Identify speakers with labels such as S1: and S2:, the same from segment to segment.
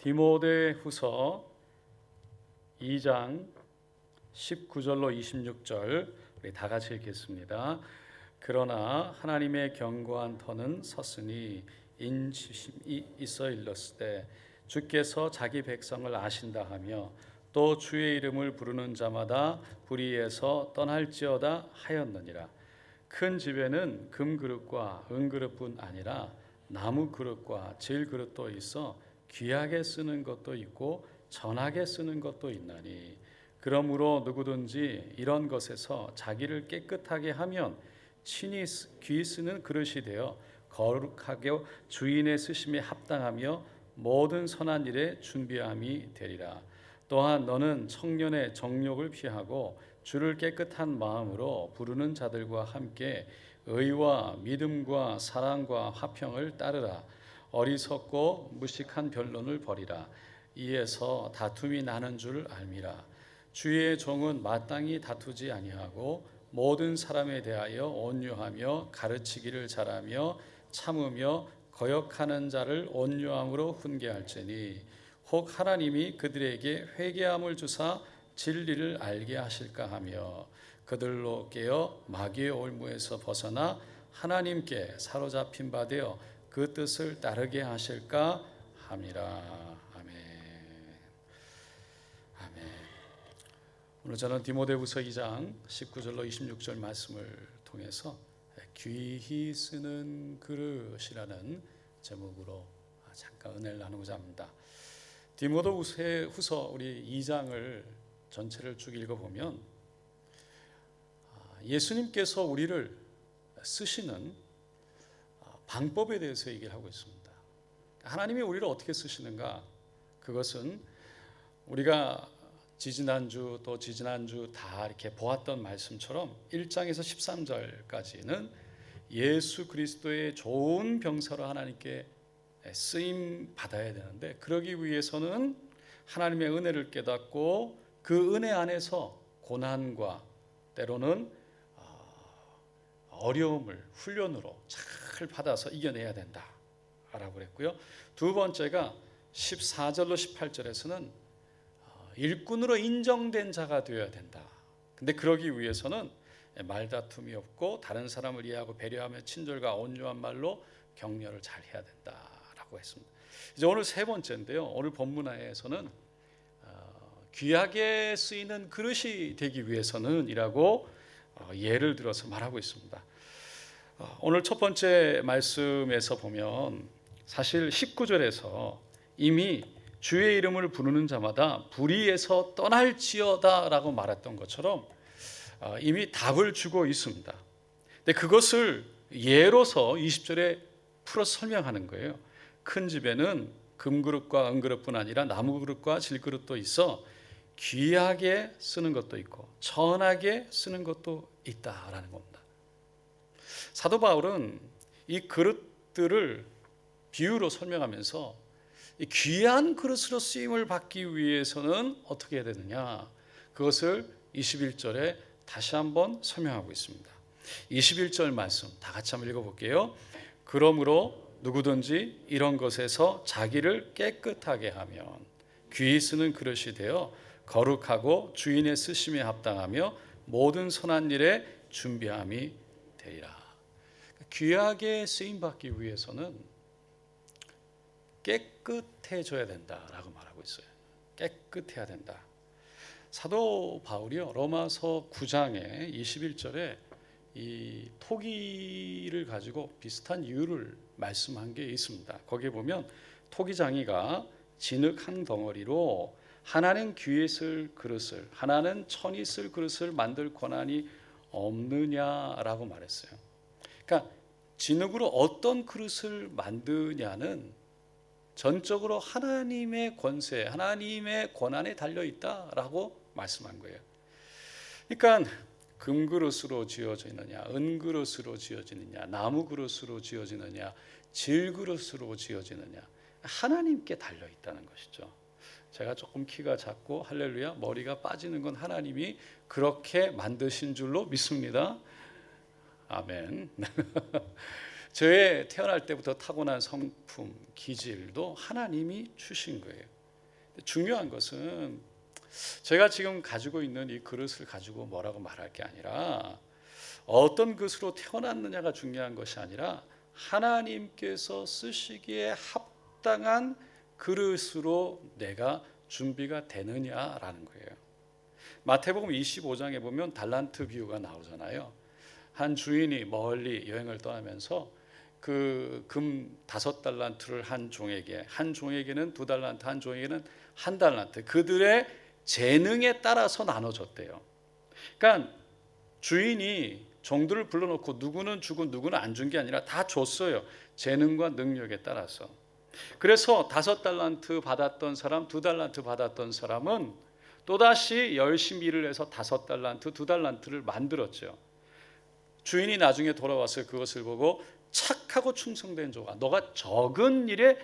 S1: 디모데후서 2장 19절로 26절 우리 다 같이 읽겠습니다. 그러나 하나님의 견고한 터는 섰으니 인치심이 있어 일렀으되 주께서 자기 백성을 아신다 하며 또 주의 이름을 부르는 자마다 불의에서 떠날지어다 하였느니라. 큰 집에는 금그릇과 은그릇뿐 아니라 나무 그릇과 질그릇도 있어 귀하게 쓰는 것도 있고 전하게 쓰는 것도 있나니 그러므로 누구든지 이런 것에서 자기를 깨끗하게 하면 친히 귀 쓰는 그릇이 되어 거룩하게 주인의 쓰심에 합당하며 모든 선한 일에 준비함이 되리라. 또한 너는 청년의 정욕을 피하고 주를 깨끗한 마음으로 부르는 자들과 함께 의와 믿음과 사랑과 화평을 따르라. 어리석고 무식한 변론을 버리라. 이에서 다툼이 나는 줄 알미라. 주의 종은 마땅히 다투지 아니하고 모든 사람에 대하여 온유하며 가르치기를 잘하며 참으며 거역하는 자를 온유함으로 훈계할지니 혹 하나님이 그들에게 회개함을 주사 진리를 알게 하실까 하며 그들로 깨어 마귀의 올무에서 벗어나 하나님께 사로잡힌 바 되어 그 뜻을 따르게 하실까 함이라. 아멘. 아멘. 오늘 저는 디모데후서 2장 19절로 26절 말씀을 통해서 귀히 쓰는 그릇이라는 제목으로 잠깐 은혜를 나누고자 합니다. 디모데후서 우리 2장을 전체를 쭉 읽어보면 예수님께서 우리를 쓰시는 방법에 대해서 얘기를 하고 있습니다. 하나님이 우리를 어떻게 쓰시는가? 그것은 우리가 지지난주 또 지지난주 다 이렇게 보았던 말씀처럼 1장에서 13절까지는 예수 그리스도의 좋은 병사로 하나님께 쓰임 받아야 되는데 그러기 위해서는 하나님의 은혜를 깨닫고 그 은혜 안에서 고난과 때로는 어려움을 훈련으로 잘 받아서 이겨내야 된다라고 그랬고요. 두 번째가 14절로 18절에서는 일꾼으로 인정된 자가 되어야 된다. 근데 그러기 위해서는 말다툼이 없고 다른 사람을 이해하고 배려하며 친절과 온유한 말로 격려를 잘 해야 된다라고 했습니다. 이제 오늘 세 번째인데요. 오늘 본문에서는 귀하게 쓰이는 그릇이 되기 위해서는 이라고 예를 들어서 말하고 있습니다. 오늘 첫 번째 말씀에서 보면 사실 19절에서 이미 주의 이름을 부르는 자마다 불의에서 떠날지어다 라고 말했던 것처럼 이미 답을 주고 있습니다. 근데 그것을 예로서 20절에 풀어서 설명하는 거예요. 큰 집에는 금그릇과 은그릇뿐 아니라 나무그릇과 질그릇도 있어 귀하게 쓰는 것도 있고 전하게 쓰는 것도 있다라는 겁니다. 사도 바울은 이 그릇들을 비유로 설명하면서 이 귀한 그릇으로 쓰임을 받기 위해서는 어떻게 해야 되느냐, 그것을 21절에 다시 한번 설명하고 있습니다. 21절 말씀 다 같이 한번 읽어볼게요. 그러므로 누구든지 이런 것에서 자기를 깨끗하게 하면 귀히 쓰는 그릇이 되어 거룩하고 주인의 쓰심에 합당하며 모든 선한 일에 준비함이 되리라. 귀하게 쓰임받기 위해서는 깨끗해져야 된다라고 말하고 있어요. 깨끗해야 된다. 사도 바울이요, 로마서 9장의 21절에 이 토기를 가지고 비슷한 이유를 말씀한 게 있습니다. 거기에 보면 토기장이가 진흙 한 덩어리로 하나는 귀에 쓸 그릇을, 하나는 천이 쓸 그릇을 만들 권한이 없느냐라고 말했어요. 그러니까 진흙으로 어떤 그릇을 만드냐는 전적으로 하나님의 권세, 하나님의 권한에 달려 있다라고 말씀한 거예요. 그러니까 금그릇으로 지어지느냐, 은그릇으로 지어지느냐, 나무그릇으로 지어지느냐, 질그릇으로 지어지느냐, 하나님께 달려 있다는 것이죠. 제가 조금 키가 작고 할렐루야 머리가 빠지는 건 하나님이 그렇게 만드신 줄로 믿습니다. 아멘. 저의 태어날 때부터 타고난 성품, 기질도 하나님이 주신 거예요. 중요한 것은 제가 지금 가지고 있는 이 그릇을 가지고 뭐라고 말할 게 아니라 어떤 그릇으로 태어났느냐가 중요한 것이 아니라 하나님께서 쓰시기에 합당한 그릇으로 내가 준비가 되느냐라는 거예요. 마태복음 25장에 보면 달란트 비유가 나오잖아요. 한 주인이 멀리 여행을 떠나면서 그 금 5달란트를 한 종에게는 2달란트, 한 종에게는 1달란트, 그들의 재능에 따라서 나눠줬대요. 그러니까 주인이 종들을 불러놓고 누구는 주고 누구는 안 준 게 아니라 다 줬어요. 재능과 능력에 따라서. 그래서 5달란트 받았던 사람, 2달란트 받았던 사람은 또다시 열심히 일을 해서 5달란트, 2달란트를 만들었죠. 주인이 나중에 돌아와서 그것을 보고 착하고 충성된 종아, 너가 적은 일에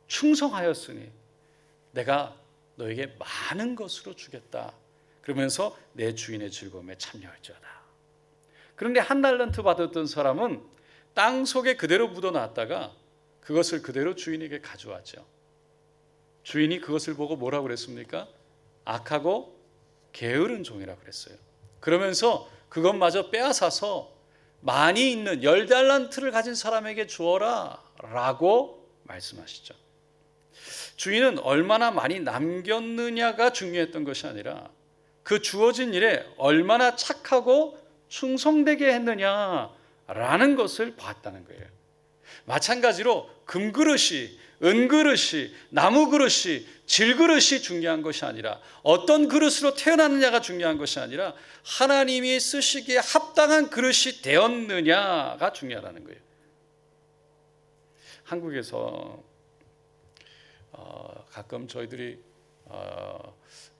S1: 충성하였으니 내가 너에게 많은 것으로 주겠다. 그러면서 내 주인의 즐거움에 참여할지어다. 그런데 1달란트 받았던 사람은 땅 속에 그대로 묻어놨다가 그것을 그대로 주인에게 가져왔죠. 주인이 그것을 보고 뭐라고 그랬습니까? 악하고 게으른 종이라고 그랬어요. 그러면서 그것마저 빼앗아서 많이 있는 10달란트를 가진 사람에게 주어라 라고 말씀하시죠. 주인은 얼마나 많이 남겼느냐가 중요했던 것이 아니라 그 주어진 일에 얼마나 착하고 충성되게 했느냐라는 것을 봤다는 거예요. 마찬가지로 금그릇이, 은그릇이, 나무그릇이, 질그릇이 중요한 것이 아니라 어떤 그릇으로 태어났느냐가 중요한 것이 아니라 하나님이 쓰시기에 합당한 그릇이 되었느냐가 중요하다는 거예요. 한국에서 가끔 저희들이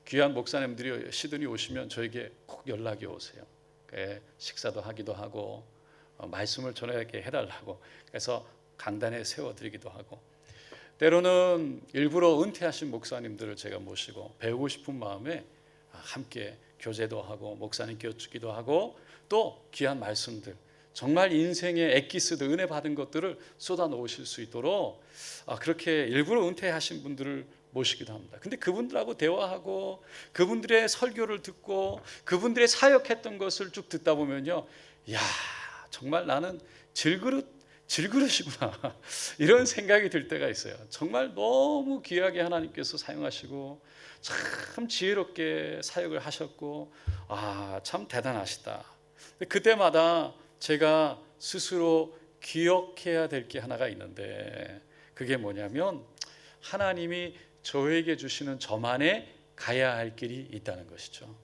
S1: 귀한 목사님들이 시드니 오시면 저에게 꼭 연락이 오세요. 식사도 하기도 하고 말씀을 전하게 해달라고, 그래서 강단에 세워드리기도 하고, 때로는 일부러 은퇴하신 목사님들을 제가 모시고 배우고 싶은 마음에 함께 교제도 하고 목사님 껴주기도 하고, 또 귀한 말씀들, 정말 인생의 엑기스들, 은혜 받은 것들을 쏟아 놓으실 수 있도록 그렇게 일부러 은퇴하신 분들을 모시기도 합니다. 근데 그분들하고 대화하고 그분들의 설교를 듣고 그분들의 사역했던 것을 쭉 듣다 보면요, 야, 정말 나는 질그릇이구나 이런 생각이 들 때가 있어요. 정말 너무 귀하게 하나님께서 사용하시고 참 지혜롭게 사역을 하셨고 참 대단하시다. 그때마다 제가 스스로 기억해야 될 게 하나가 있는데, 그게 뭐냐면 하나님이 저에게 주시는 저만의 가야 할 길이 있다는 것이죠.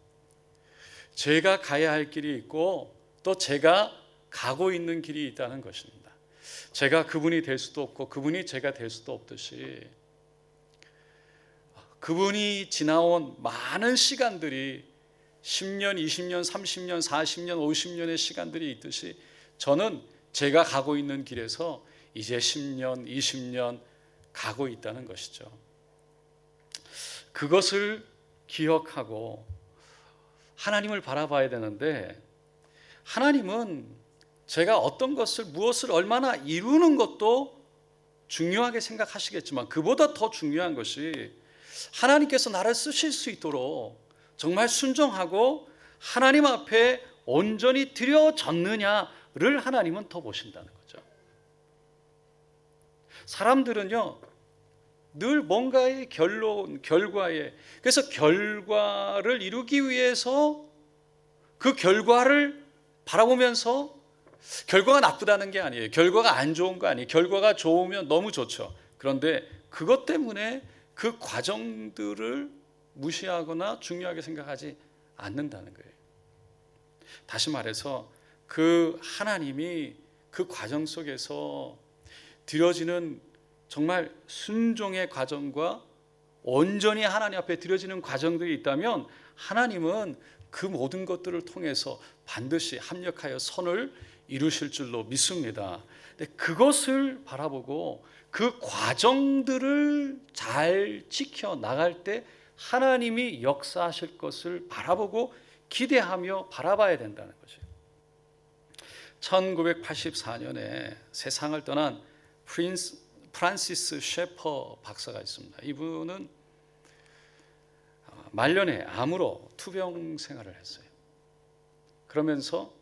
S1: 제가 가야 할 길이 있고 또 제가 가고 있는 길이 있다는 것입니다. 제가 그분이 될 수도 없고 그분이 제가 될 수도 없듯이, 그분이 지나온 많은 시간들이 10년, 20년, 30년, 40년, 50년의 시간들이 있듯이 저는 제가 가고 있는 길에서 이제 10년, 20년 가고 있다는 것이죠. 그것을 기억하고 하나님을 바라봐야 되는데, 하나님은 제가 어떤 것을, 무엇을 얼마나 이루는 것도 중요하게 생각하시겠지만 그보다 더 중요한 것이 하나님께서 나를 쓰실 수 있도록 정말 순종하고 하나님 앞에 온전히 드려졌느냐를 하나님은 더 보신다는 거죠. 사람들은요, 늘 뭔가의 결과에, 그래서 결과를 이루기 위해서 그 결과를 바라보면서, 결과가 나쁘다는 게 아니에요. 결과가 안 좋은 거 아니에요. 결과가 좋으면 너무 좋죠. 그런데 그것 때문에 그 과정들을 무시하거나 중요하게 생각하지 않는다는 거예요. 다시 말해서 그 하나님이 그 과정 속에서 드려지는 정말 순종의 과정과 온전히 하나님 앞에 드려지는 과정들이 있다면 하나님은 그 모든 것들을 통해서 반드시 합력하여 선을 이루실 줄로 믿습니다. 근데 그것을 바라보고 그 과정들을 잘 지켜 나갈 때 하나님이 역사하실 것을 바라보고 기대하며 바라봐야 된다는 거죠. 1984년에 세상을 떠난 프란시스 셰퍼 박사가 있습니다. 이분은 말년에 암으로 투병 생활을 했어요. 그러면서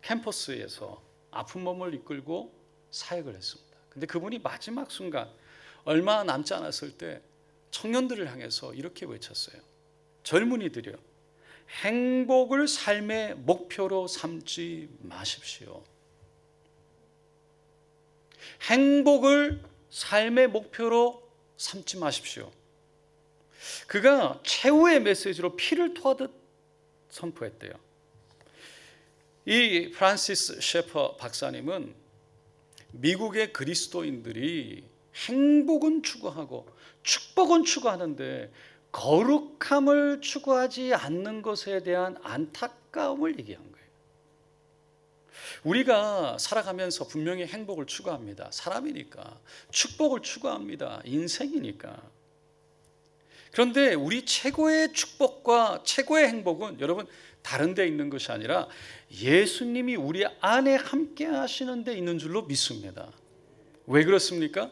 S1: 캠퍼스에서 아픈 몸을 이끌고 사역을 했습니다. 근데 그분이 마지막 순간 얼마 남지 않았을 때 청년들을 향해서 이렇게 외쳤어요. 젊은이들이요, 행복을 삶의 목표로 삼지 마십시오. 행복을 삶의 목표로 삼지 마십시오. 그가 최후의 메시지로 피를 토하듯 선포했대요. 이 프란시스 셰퍼 박사님은 미국의 그리스도인들이 행복은 추구하고 축복은 추구하는데 거룩함을 추구하지 않는 것에 대한 안타까움을 얘기한 거예요. 우리가 살아가면서 분명히 행복을 추구합니다. 사람이니까. 축복을 추구합니다. 인생이니까. 그런데 우리 최고의 축복과 최고의 행복은 여러분 다른 데 있는 것이 아니라 예수님이 우리 안에 함께 하시는 데 있는 줄로 믿습니다. 왜 그렇습니까?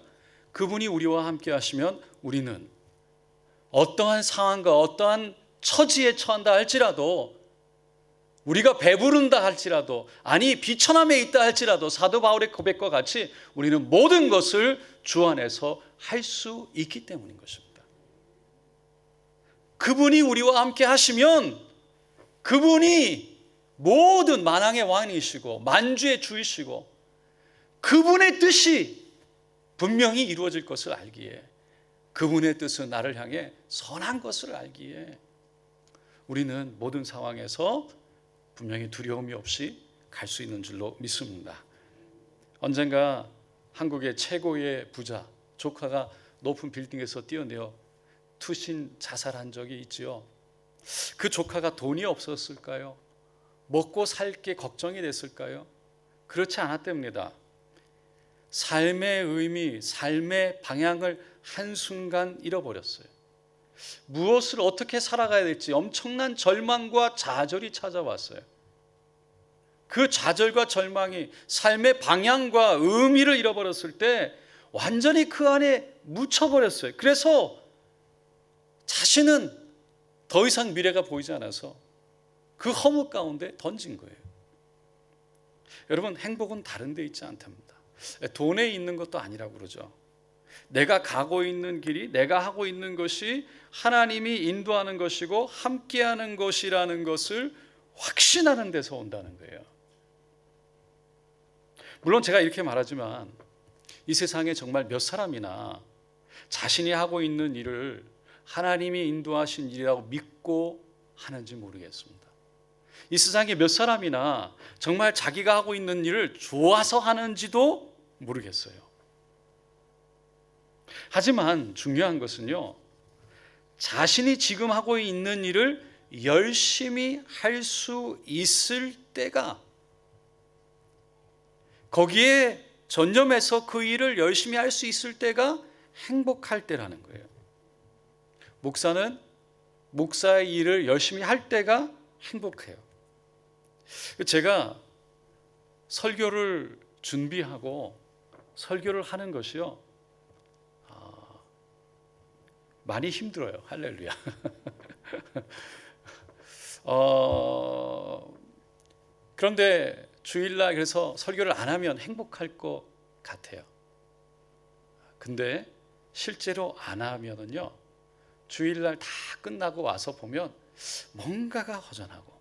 S1: 그분이 우리와 함께 하시면 우리는 어떠한 상황과 어떠한 처지에 처한다 할지라도, 우리가 배부른다 할지라도, 아니 비천함에 있다 할지라도 사도 바울의 고백과 같이 우리는 모든 것을 주 안에서 할 수 있기 때문인 것입니다. 그분이 우리와 함께 하시면 그분이 모든 만왕의 왕이시고 만주의 주이시고 그분의 뜻이 분명히 이루어질 것을 알기에, 그분의 뜻은 나를 향해 선한 것을 알기에 우리는 모든 상황에서 분명히 두려움이 없이 갈 수 있는 줄로 믿습니다. 언젠가 한국의 최고의 부자 조카가 높은 빌딩에서 뛰어내려 투신 자살한 적이 있지요. 그 조카가 돈이 없었을까요? 먹고 살 게 걱정이 됐을까요? 그렇지 않았답니다. 삶의 의미, 삶의 방향을 한순간 잃어버렸어요. 무엇을 어떻게 살아가야 될지 엄청난 절망과 좌절이 찾아왔어요. 그 좌절과 절망이 삶의 방향과 의미를 잃어버렸을 때 완전히 그 안에 묻혀버렸어요. 그래서 자신은 더 이상 미래가 보이지 않아서 그 허무 가운데 던진 거예요. 여러분, 행복은 다른 데 있지 않답니다. 돈에 있는 것도 아니라고 그러죠. 내가 가고 있는 길이, 내가 하고 있는 것이 하나님이 인도하는 것이고 함께하는 것이라는 것을 확신하는 데서 온다는 거예요. 물론 제가 이렇게 말하지만 이 세상에 정말 몇 사람이나 자신이 하고 있는 일을 하나님이 인도하신 일이라고 믿고 하는지 모르겠습니다. 이 세상에 몇 사람이나 정말 자기가 하고 있는 일을 좋아서 하는지도 모르겠어요. 하지만 중요한 것은요, 자신이 지금 하고 있는 일을 열심히 할 수 있을 때가, 거기에 전념해서 그 일을 열심히 할 수 있을 때가 행복할 때라는 거예요. 목사는 목사의 일을 열심히 할 때가 행복해요. 제가 설교를 준비하고 설교를 하는 것이요, 많이 힘들어요. 할렐루야. 그런데 주일날 그래서 설교를 안 하면 행복할 것 같아요. 근데 실제로 안 하면은요, 주일날 다 끝나고 와서 보면 뭔가가 허전하고,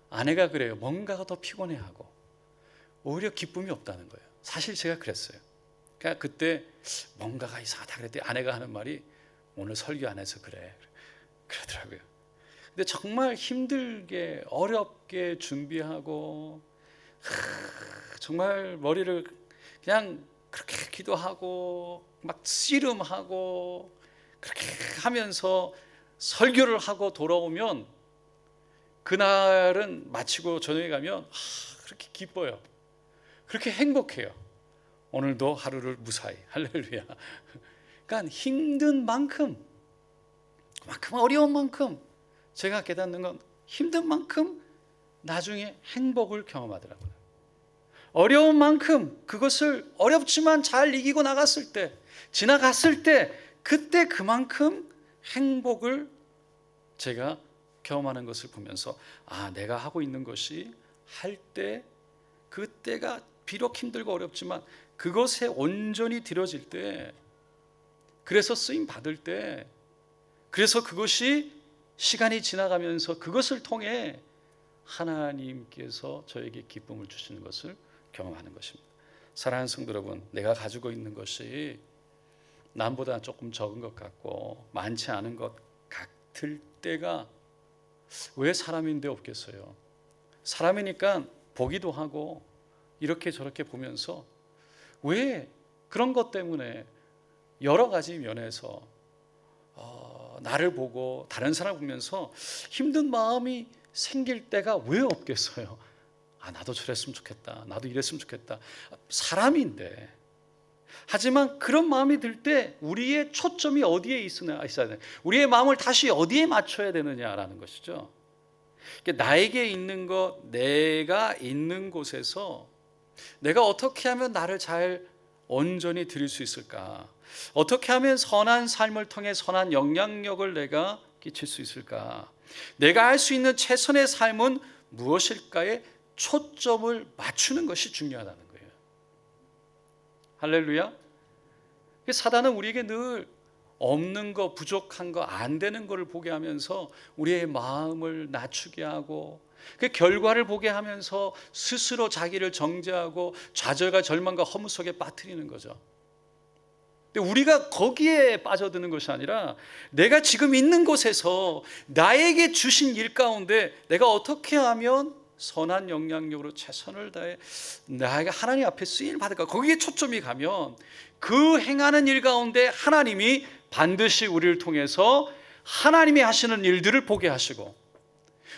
S1: 아내가 그래요. 뭔가가 더 피곤해하고 오히려 기쁨이 없다는 거예요. 사실 제가 그랬어요. 그러니까 그때 뭔가가 이상하다 그랬더니 아내가 하는 말이 오늘 설교 안 해서 그래, 그러더라고요. 근데 정말 힘들게 어렵게 준비하고 정말 머리를 그냥 그렇게 기도하고 막 씨름하고 그렇게 하면서 설교를 하고 돌아오면, 그날은 마치고 저녁에 가면 그렇게 기뻐요. 그렇게 행복해요. 오늘도 하루를 무사히. 할렐루야. 그러니까 힘든 만큼, 그만큼 어려운 만큼, 제가 깨닫는 건 힘든 만큼 나중에 행복을 경험하더라고요. 어려운 만큼 그것을 어렵지만 잘 이기고 나갔을 때, 지나갔을 때, 그때 그만큼 행복을 제가 경험하는 것을 보면서 내가 하고 있는 것이 할 때 그때가 비록 힘들고 어렵지만 그것에 온전히 들여질 때, 그래서 쓰임 받을 때, 그래서 그것이 시간이 지나가면서 그것을 통해 하나님께서 저에게 기쁨을 주시는 것을 경험하는 것입니다. 사랑하는 성도 여러분, 내가 가지고 있는 것이 남보다 조금 적은 것 같고 많지 않은 것 같을 때가 왜 사람인데 없겠어요? 사람이니까 보기도 하고 이렇게 저렇게 보면서 왜 그런 것 때문에 여러 가지 면에서 나를 보고 다른 사람을 보면서 힘든 마음이 생길 때가 왜 없겠어요? 나도 저랬으면 좋겠다, 나도 이랬으면 좋겠다. 사람인데. 하지만 그런 마음이 들 때 우리의 초점이 어디에 있어야 되냐, 우리의 마음을 다시 어디에 맞춰야 되느냐라는 것이죠. 나에게 있는 것, 내가 있는 곳에서 내가 어떻게 하면 나를 잘 온전히 드릴 수 있을까? 어떻게 하면 선한 삶을 통해 선한 영향력을 내가 끼칠 수 있을까? 내가 할 수 있는 최선의 삶은 무엇일까에 초점을 맞추는 것이 중요하다는 거예요. 할렐루야. 사단은 우리에게 늘 없는 거, 부족한 거, 안 되는 거를 보게 하면서 우리의 마음을 낮추게 하고, 그 결과를 보게 하면서 스스로 자기를 정죄하고 좌절과 절망과 허무 속에 빠뜨리는 거죠. 근데 우리가 거기에 빠져드는 것이 아니라 내가 지금 있는 곳에서 나에게 주신 일 가운데 내가 어떻게 하면 선한 영향력으로 최선을 다해 나에게 하나님 앞에 쓰임을 받을까, 거기에 초점이 가면 그 행하는 일 가운데 하나님이 반드시 우리를 통해서 하나님이 하시는 일들을 보게 하시고,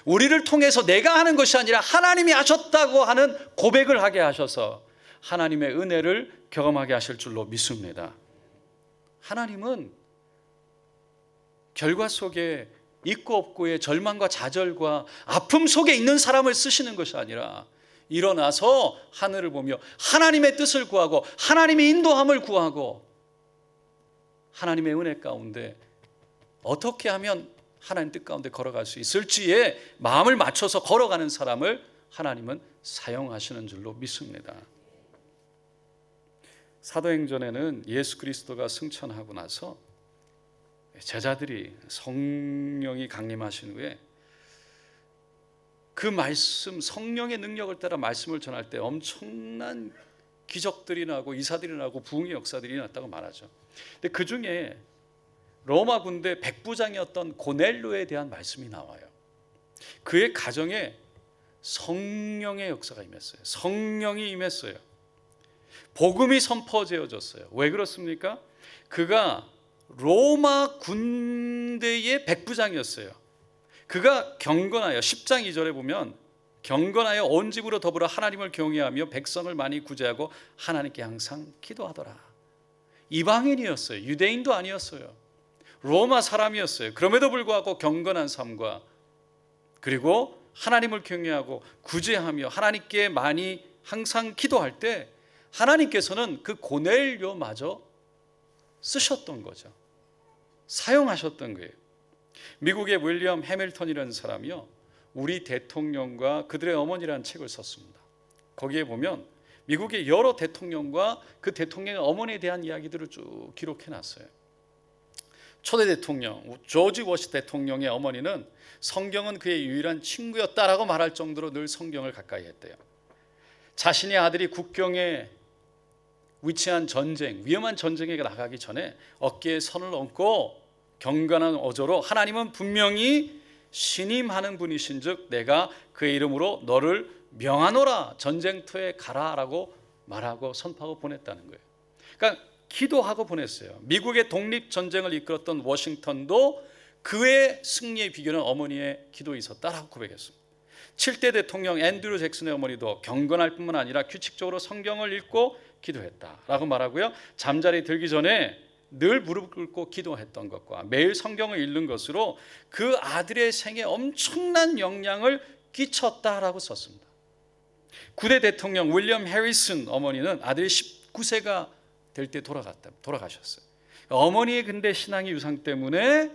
S1: 우리를 통해서 내가 하는 것이 아니라 하나님이 하셨다고 하는 고백을 하게 하셔서 하나님의 은혜를 경험하게 하실 줄로 믿습니다. 하나님은 결과 속에 있고 없고의 절망과 좌절과 아픔 속에 있는 사람을 쓰시는 것이 아니라 일어나서 하늘을 보며 하나님의 뜻을 구하고 하나님의 인도함을 구하고 하나님의 은혜 가운데 어떻게 하면 하나님 뜻 가운데 걸어갈 수 있을지에 마음을 맞춰서 걸어가는 사람을 하나님은 사용하시는 줄로 믿습니다. 사도행전에는 예수 그리스도가 승천하고 나서 제자들이 성령이 강림하신 후에 그 말씀, 성령의 능력을 따라 말씀을 전할 때 엄청난 기적들이 나고 이사들이 나고 부흥의 역사들이 났다고 말하죠. 근데 그 중에 로마 군대 백부장이었던 고넬료에 대한 말씀이 나와요. 그의 가정에 성령의 역사가 임했어요. 성령이 임했어요. 복음이 선포되어졌어요. 왜 그렇습니까? 그가 로마 군대의 백부장이었어요. 그가 경건하여 10장 2절에 보면 경건하여 온 집으로 더불어 하나님을 경외하며 백성을 많이 구제하고 하나님께 항상 기도하더라. 이방인이었어요. 유대인도 아니었어요. 로마 사람이었어요. 그럼에도 불구하고 경건한 삶과 그리고 하나님을 경외하고 구제하며 하나님께 많이 항상 기도할 때 하나님께서는 그 고넬료마저 쓰셨던 거죠. 사용하셨던 거예요. 미국의 윌리엄 해밀턴이라는 사람이요, 우리 대통령과 그들의 어머니라는 책을 썼습니다. 거기에 보면 미국의 여러 대통령과 그 대통령의 어머니에 대한 이야기들을 쭉 기록해놨어요. 초대 대통령 조지 워시 대통령의 어머니는 성경은 그의 유일한 친구였다라고 말할 정도로 늘 성경을 가까이 했대요. 자신의 아들이 국경에 위치한 전쟁, 위험한 전쟁에 나가기 전에 어깨에 선을 얹고 경건한 어조로 하나님은 분명히 신임하는 분이신즉 내가 그의 이름으로 너를 명하노라, 전쟁터에 가라라고 말하고 선포하고 보냈다는 거예요. 그러니까 기도하고 보냈어요. 미국의 독립전쟁을 이끌었던 워싱턴도 그의 승리의 비결은 어머니의 기도에 있었다라고 고백했습니다. 7대 대통령 앤드류 잭슨의 어머니도 경건할 뿐만 아니라 규칙적으로 성경을 읽고 기도했다라고 말하고요. 잠자리 들기 전에 늘 무릎 꿇고 기도했던 것과 매일 성경을 읽는 것으로 그 아들의 생에 엄청난 영향을 끼쳤다라고 썼습니다. 9대 대통령 윌리엄 해리슨 어머니는 아들이 19세가 될 때 돌아가셨어요. 어머니의 근데 신앙의 유상 때문에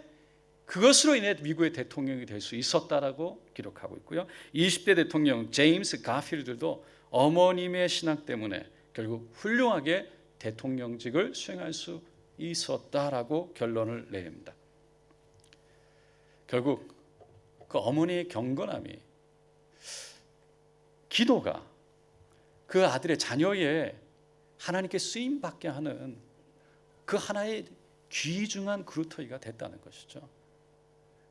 S1: 그것으로 인해 미국의 대통령이 될 수 있었다라고 기록하고 있고요. 20대 대통령 제임스 가필드도 어머님의 신학 때문에 결국 훌륭하게 대통령직을 수행할 수 있었다라고 결론을 내립니다. 결국 그 어머니의 경건함이, 기도가 그 아들의 자녀의 하나님께 쓰임받게 하는 그 하나의 귀중한 그루터기가 됐다는 것이죠.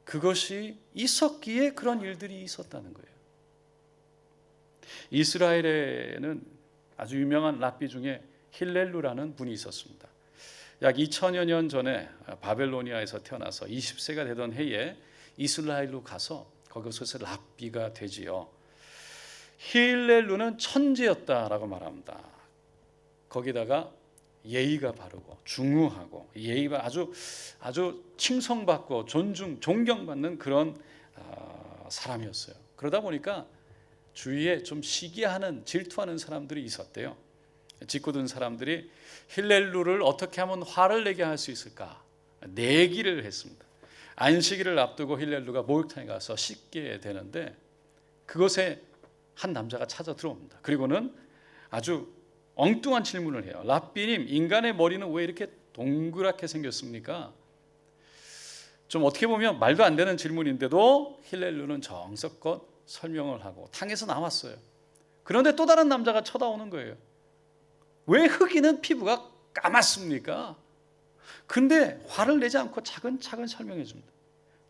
S1: 그것이 있었기에 그런 일들이 있었다는 거예요. 이스라엘에는 아주 유명한 랍비 중에 힐렐루라는 분이 있었습니다. 약 2000여 년 전에 바벨로니아에서 태어나서 20세가 되던 해에 이스라엘로 가서 거기서 랍비가 되지요. 힐렐루는 천재였다라고 말합니다. 거기다가 예의가 바르고 중후하고 예의가 아주 칭송받고 존경받는 그런 사람이었어요. 그러다 보니까 주위에 좀 시기하는, 질투하는 사람들이 있었대요. 짓궂은 사람들이 힐렐루를 어떻게 하면 화를 내게 할 수 있을까 내기를 했습니다. 안식일을 앞두고 힐렐루가 목욕탕에 가서 씻게 되는데 그곳에 한 남자가 찾아 들어옵니다. 그리고는 아주 엉뚱한 질문을 해요. 랍비님, 인간의 머리는 왜 이렇게 동그랗게 생겼습니까? 좀 어떻게 보면 말도 안 되는 질문인데도 힐렐루는 정성껏 설명을 하고 탕에서 나왔어요. 그런데 또 다른 남자가 쳐다오는 거예요. 왜 흑인은 피부가 까맣습니까? 근데 화를 내지 않고 차근차근 설명해 줍니다.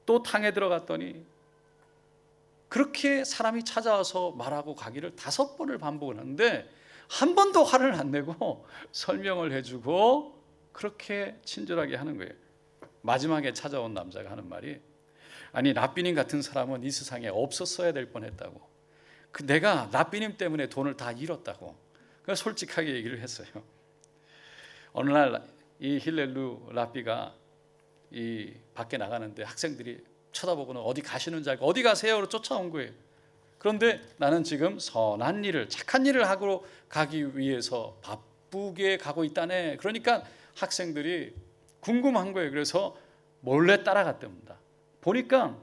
S1: 또 탕에 들어갔더니 그렇게 사람이 찾아와서 말하고 가기를 5번을 반복을 하는데 한 번도 화를 안 내고 설명을 해주고 그렇게 친절하게 하는 거예요. 마지막에 찾아온 남자가 하는 말이, 아니 랍비님 같은 사람은 이 세상에 없었어야 될 뻔했다고. 내가 랍비님 때문에 돈을 다 잃었다고. 그래서 솔직하게 얘기를 했어요. 어느 날 이 힐렐루 랍비가 이 밖에 나가는데 학생들이 쳐다보고는 어디 가시는 줄 알고 어디 가세요로 쫓아온 거예요. 그런데 나는 지금 선한 일을, 착한 일을 하고 가기 위해서 바쁘게 가고 있다네. 그러니까 학생들이 궁금한 거예요. 그래서 몰래 따라갔답니다. 보니까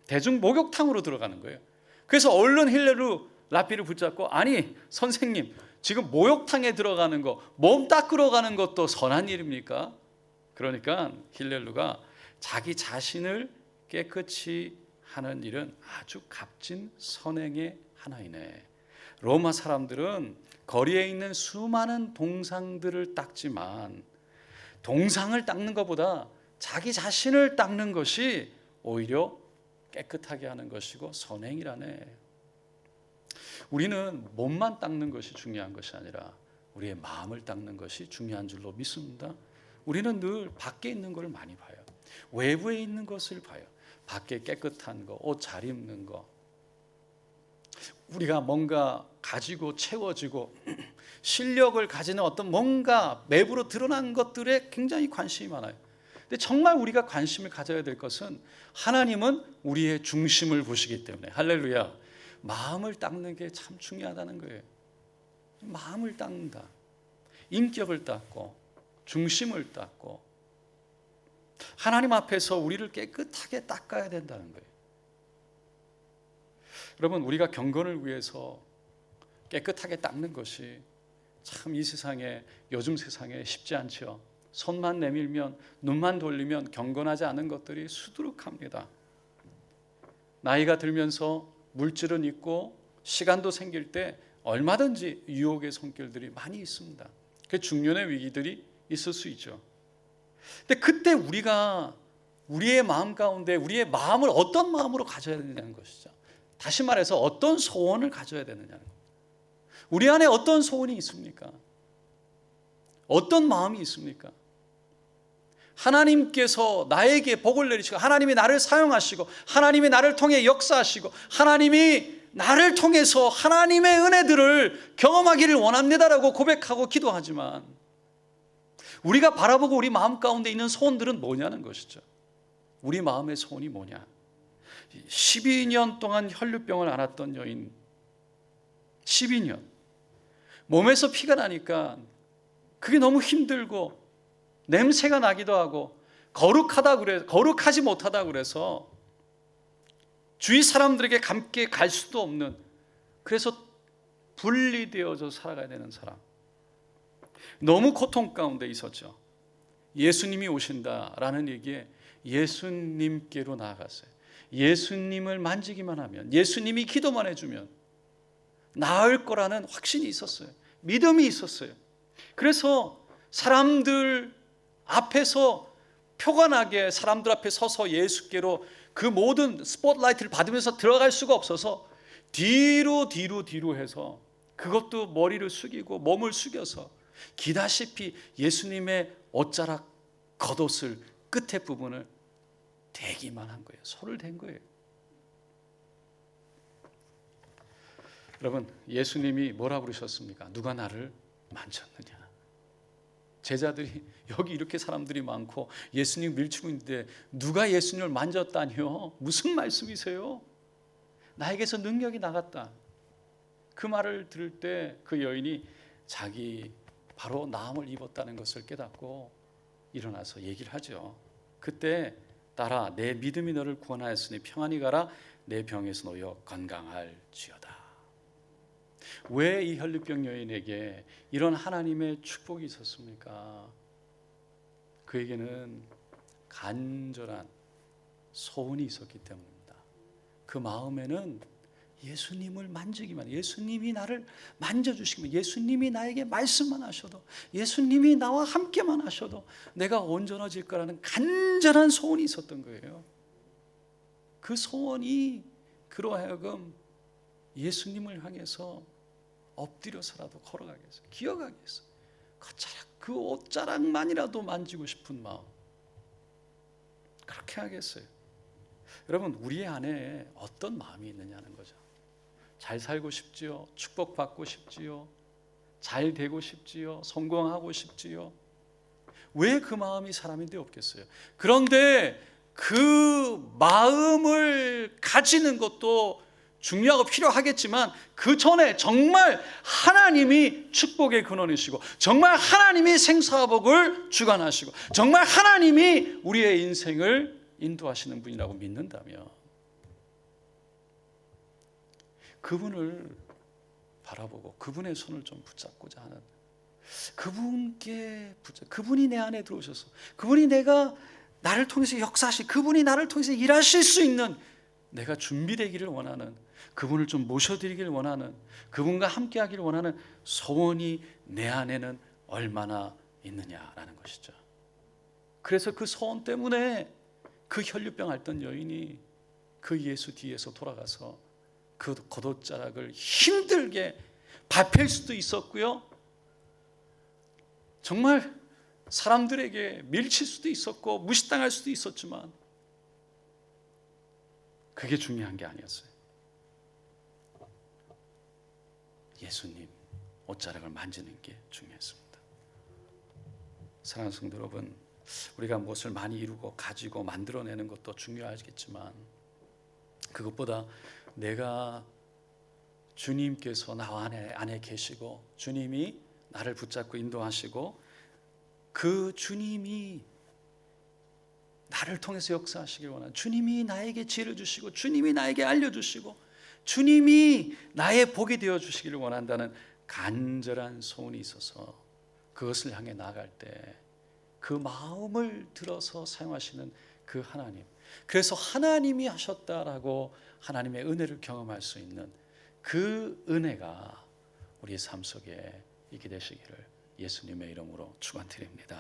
S1: 대중 목욕탕으로 들어가는 거예요. 그래서 얼른 힐렐루 랍비를 붙잡고, 아니 선생님, 지금 목욕탕에 들어가는 거, 몸 닦으러 가는 것도 선한 일입니까? 그러니까 힐렐루가 자기 자신을 깨끗이 하는 일은 아주 값진 선행의 하나이네. 로마 사람들은 거리에 있는 수많은 동상들을 닦지만 동상을 닦는 것보다 자기 자신을 닦는 것이 오히려 깨끗하게 하는 것이고 선행이라네. 우리는 몸만 닦는 것이 중요한 것이 아니라 우리의 마음을 닦는 것이 중요한 줄로 믿습니다. 우리는 늘 밖에 있는 걸 많이 봐요. 외부에 있는 것을 봐요. 밖에 깨끗한 거, 옷 잘 입는 거, 우리가 뭔가 가지고 채워지고 실력을 가지는 어떤 뭔가 외부로 드러난 것들에 굉장히 관심이 많아요. 근데 정말 우리가 관심을 가져야 될 것은 하나님은 우리의 중심을 보시기 때문에, 할렐루야, 마음을 닦는 게 참 중요하다는 거예요. 마음을 닦는다. 인격을 닦고 중심을 닦고 하나님 앞에서 우리를 깨끗하게 닦아야 된다는 거예요. 여러분, 우리가 경건을 위해서 깨끗하게 닦는 것이 참 이 세상에, 요즘 세상에 쉽지 않죠. 손만 내밀면, 눈만 돌리면 경건하지 않은 것들이 수두룩합니다. 나이가 들면서 물질은 있고 시간도 생길 때 얼마든지 유혹의 손길들이 많이 있습니다. 그 중년의 위기들이 있을 수 있죠. 근데 그때 우리가 우리의 마음 가운데 우리의 마음을 어떤 마음으로 가져야 되느냐는 것이죠. 다시 말해서 어떤 소원을 가져야 되느냐는 거예요. 우리 안에 어떤 소원이 있습니까? 어떤 마음이 있습니까? 하나님께서 나에게 복을 내리시고 하나님이 나를 사용하시고 하나님이 나를 통해 역사하시고 하나님이 나를 통해서 하나님의 은혜들을 경험하기를 원합니다라고 고백하고 기도하지만 우리가 바라보고 우리 마음 가운데 있는 소원들은 뭐냐는 것이죠. 우리 마음의 소원이 뭐냐? 12년 동안 혈류병을 앓았던 여인, 12년 몸에서 피가 나니까 그게 너무 힘들고 냄새가 나기도 하고 거룩하지 못하다 그래서 주위 사람들에게 함께 갈 수도 없는, 그래서 분리되어져 살아가야 되는 사람, 너무 고통 가운데 있었죠. 예수님이 오신다라는 얘기에 예수님께로 나아갔어요. 예수님을 만지기만 하면, 예수님이 기도만 해주면 나을 거라는 확신이 있었어요. 믿음이 있었어요. 그래서 사람들 앞에서 표관하게 사람들 앞에 서서 예수께로 그 모든 스포트라이트를 받으면서 들어갈 수가 없어서 뒤로 해서, 그것도 머리를 숙이고 몸을 숙여서 기다시피 예수님의 옷자락 겉옷을 끝에 부분을 대기만 한 거예요. 손을 댄 거예요. 여러분, 예수님이 뭐라 그러셨습니까? 누가 나를 만졌느냐? 제자들이, 여기 이렇게 사람들이 많고 예수님 밀치고 있는데 누가 예수님을 만졌다니요? 무슨 말씀이세요? 나에게서 능력이 나갔다. 그 말을 들을 때 그 여인이 자기 바로 나음을 입었다는 것을 깨닫고 일어나서 얘기를 하죠. 그때 딸아, 내 믿음이 너를 구원하였으니 평안히 가라. 내 병에서 놓여 건강할지어다. 왜 이 혈루병 여인에게 이런 하나님의 축복이 있었습니까? 그에게는 간절한 소원이 있었기 때문입니다. 그 마음에는 예수님을 만지기만, 예수님이 나를 만져주시기만, 예수님이 나에게 말씀만 하셔도, 예수님이 나와 함께만 하셔도 내가 온전해질 거라는 간절한 소원이 있었던 거예요. 그 소원이 그로 하여금 예수님을 향해서 엎드려서라도 걸어가게 했어요. 기어가게 했어요. 그 옷자락만이라도 만지고 싶은 마음, 그렇게 하겠어요. 여러분, 우리 안에 어떤 마음이 있느냐는 거죠. 잘 살고 싶지요? 축복받고 싶지요? 잘 되고 싶지요? 성공하고 싶지요? 왜 그 마음이 사람인데 없겠어요? 그런데 그 마음을 가지는 것도 중요하고 필요하겠지만, 그 전에 정말 하나님이 축복의 근원이시고, 정말 하나님이 생사복을 주관하시고, 정말 하나님이 우리의 인생을 인도하시는 분이라고 믿는다면 그분을 바라보고 그분의 손을 좀 붙잡고자 하는, 그분이 내 안에 들어오셔서, 그분이 나를 통해서 역사하시, 그분이 나를 통해서 일하실 수 있는, 내가 준비되기를 원하는, 그분을 좀 모셔드리기를 원하는, 그분과 함께하기를 원하는 소원이 내 안에는 얼마나 있느냐라는 것이죠. 그래서 그 소원 때문에 그 혈루병 앓던 여인이 그 예수 뒤에서 돌아가서 그 겉옷자락을 힘들게 밟힐 수도 있었고요, 정말 사람들에게 밀칠 수도 있었고 무시당할 수도 있었지만 그게 중요한 게 아니었어요. 예수님 옷자락을 만지는 게 중요했습니다. 사랑하는 성도 여러분, 우리가 무엇을 많이 이루고 가지고 만들어내는 것도 중요하겠지만, 그것보다 내가 주님께서 나와 안에 계시고 주님이 나를 붙잡고 인도하시고, 그 주님이 나를 통해서 역사하시길 원하는, 주님이 나에게 지혜를 주시고 주님이 나에게 알려주시고 주님이 나의 복이 되어주시기를 원한다는 간절한 소원이 있어서 그것을 향해 나아갈 때 그 마음을 들어서 사용하시는 그 하나님, 그래서 하나님이 하셨다라고 하나님의 은혜를 경험할 수 있는 그 은혜가 우리의 삶 속에 있게 되시기를 예수님의 이름으로 축원드립니다.